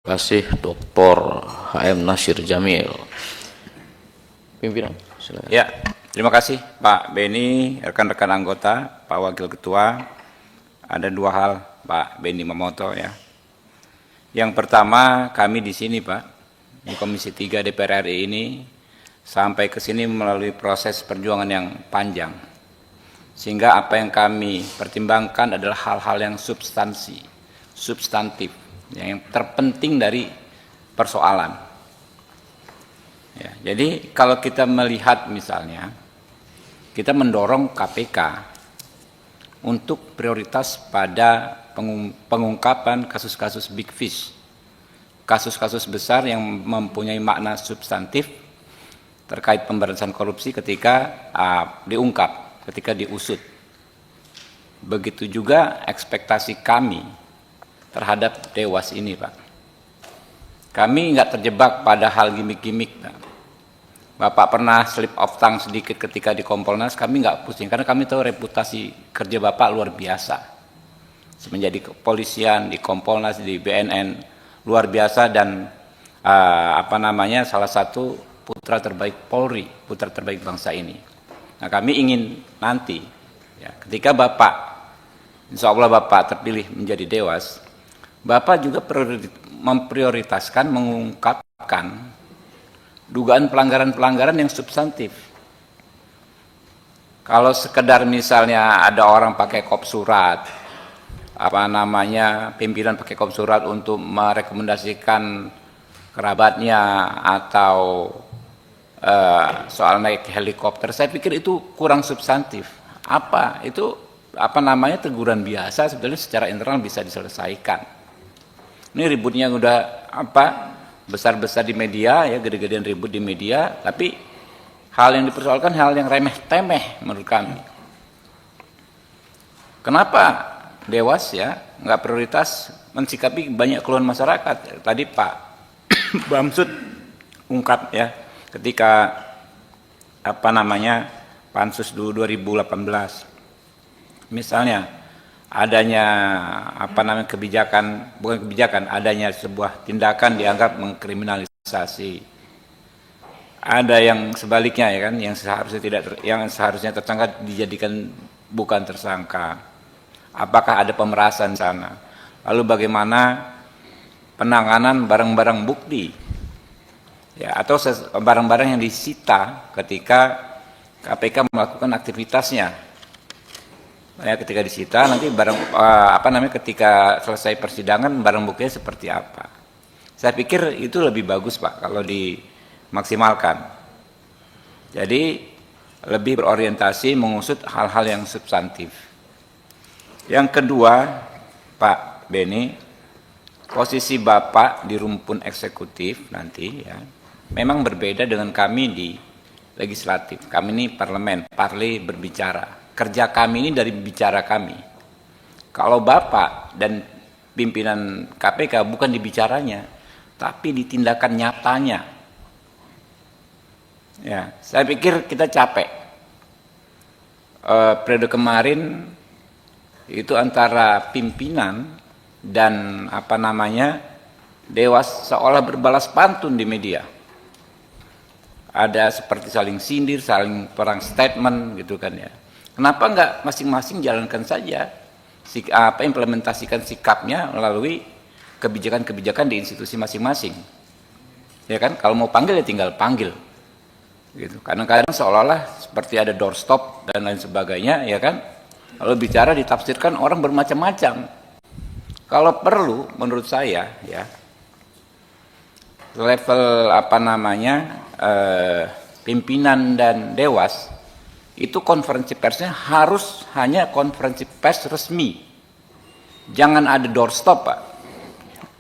Kasih Dr. HM Nasir Jamil. Pimpinan, silakan. Ya, terima kasih Pak Beni, rekan-rekan anggota, Pak Wakil Ketua. Ada dua hal Pak Beni Mamoto ya. Yang pertama, kami di sini Pak, di Komisi 3 DPR RI ini sampai ke sini melalui proses perjuangan yang panjang. Sehingga apa yang kami pertimbangkan adalah hal-hal yang substantif, yang terpenting dari persoalan. Ya, jadi kalau kita melihat misalnya, kita mendorong KPK untuk prioritas pada pengungkapan kasus-kasus big fish, kasus-kasus besar yang mempunyai makna substantif terkait pemberantasan korupsi ketika diungkap, ketika diusut. Begitu juga ekspektasi kami terhadap Dewas ini, Pak. Kami nggak terjebak pada hal gimmick-gimmick, Pak. Bapak pernah slip of tongue sedikit ketika di Kompolnas, kami nggak pusing, karena kami tahu reputasi kerja Bapak luar biasa. Semenjak di kepolisian, di Kompolnas, di BNN, luar biasa dan salah satu putra terbaik Polri, putra terbaik bangsa ini. Nah, kami ingin nanti, ya, ketika Bapak, insya Allah Bapak terpilih menjadi Dewas, Bapak juga memprioritaskan mengungkapkan dugaan pelanggaran-pelanggaran yang substantif. Kalau sekedar misalnya ada orang pakai kop surat, pimpinan pakai kop surat untuk merekomendasikan kerabatnya atau soal naik helikopter, saya pikir itu kurang substantif. Teguran biasa sebetulnya secara internal bisa diselesaikan. Ini ributnya udah besar-besar di media, ya, gede-gedean ribut di media, tapi hal yang dipersoalkan hal yang remeh-temeh menurut kami. Kenapa Dewas ya nggak prioritas mensikapi banyak keluhan masyarakat? Tadi Pak Bamsud ungkap ya ketika Pansus 2018, misalnya adanya adanya sebuah tindakan dianggap mengkriminalisasi. Ada yang sebaliknya ya kan, yang seharusnya tersangka dijadikan bukan tersangka. Apakah ada pemerasan di sana? Lalu bagaimana penanganan barang-barang bukti? Ya, atau barang-barang yang disita ketika KPK melakukan aktivitasnya. Ya, ketika disita nanti ketika selesai persidangan barang buktinya seperti apa. Saya pikir itu lebih bagus Pak kalau dimaksimalkan. Jadi lebih berorientasi mengusut hal-hal yang substantif. Yang kedua, Pak Beni, posisi Bapak di rumpun eksekutif nanti ya memang berbeda dengan kami di legislatif. Kami ini parlemen, parli berbicara. Kerja kami ini dari bicara kami. Kalau Bapak dan pimpinan KPK bukan di bicaranya, tapi di tindakan nyatanya. Ya, saya pikir kita capek. Periode kemarin itu antara pimpinan dan Dewas seolah berbalas pantun di media. Ada seperti saling sindir, saling perang statement gitu kan ya. Kenapa enggak masing-masing jalankan saja implementasikan sikapnya melalui kebijakan-kebijakan di institusi masing-masing. Ya kan, kalau mau panggil ya tinggal panggil. Gitu. Kadang-kadang seolah-olah seperti ada doorstop dan lain sebagainya, ya kan? Kalau bicara ditafsirkan orang bermacam-macam. Kalau perlu menurut saya ya level pimpinan dan Dewas itu konferensi persnya harus hanya konferensi pers resmi. Jangan ada doorstop, Pak.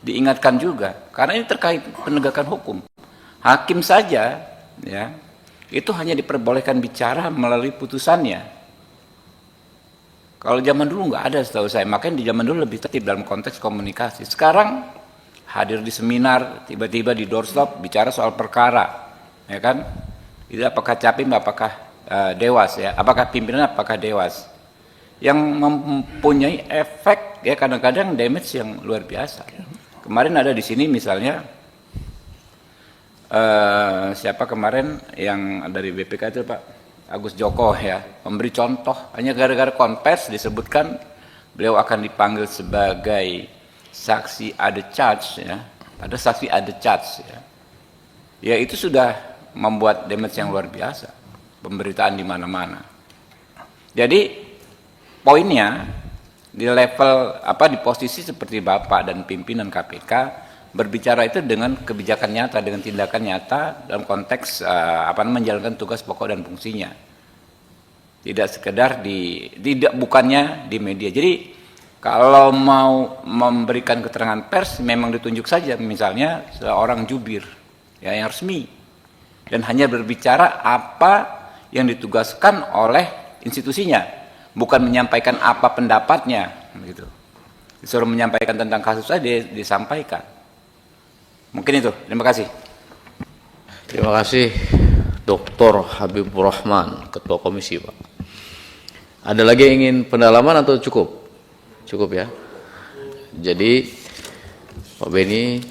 Diingatkan juga, karena ini terkait penegakan hukum. Hakim saja, ya, itu hanya diperbolehkan bicara melalui putusannya. Kalau zaman dulu nggak ada setahu saya, makanya di zaman dulu lebih tertib dalam konteks komunikasi. Sekarang hadir di seminar, tiba-tiba di doorstop bicara soal perkara, ya kan? Itu apakah Capim, apakah Dewas ya, apakah pimpinan, apakah Dewas, yang mempunyai efek ya kadang-kadang damage yang luar biasa. kemarin ada di sini misalnya siapa kemarin yang dari BPK itu Pak Agus Joko ya, memberi contoh hanya gara-gara konvers disebutkan beliau akan dipanggil sebagai saksi ada charge ya, ada saksi ada charge ya. Ya itu sudah membuat damage yang luar biasa, pemberitaan di mana-mana. Jadi poinnya di level di posisi seperti Bapak dan pimpinan KPK berbicara itu dengan kebijakan nyata, dengan tindakan nyata dalam konteks menjalankan tugas pokok dan fungsinya. Tidak sekedar bukannya di media. Jadi kalau mau memberikan keterangan pers memang ditunjuk saja misalnya seorang jubir ya yang resmi dan hanya berbicara apa yang ditugaskan oleh institusinya, bukan menyampaikan apa pendapatnya gitu. Disuruh menyampaikan tentang kasus saja disampaikan. Mungkin itu. Terima kasih. Terima kasih Dr. Habibur Rahman, Ketua Komisi, Pak. Ada lagi yang ingin pendalaman atau cukup? Cukup ya. Jadi Pak Beni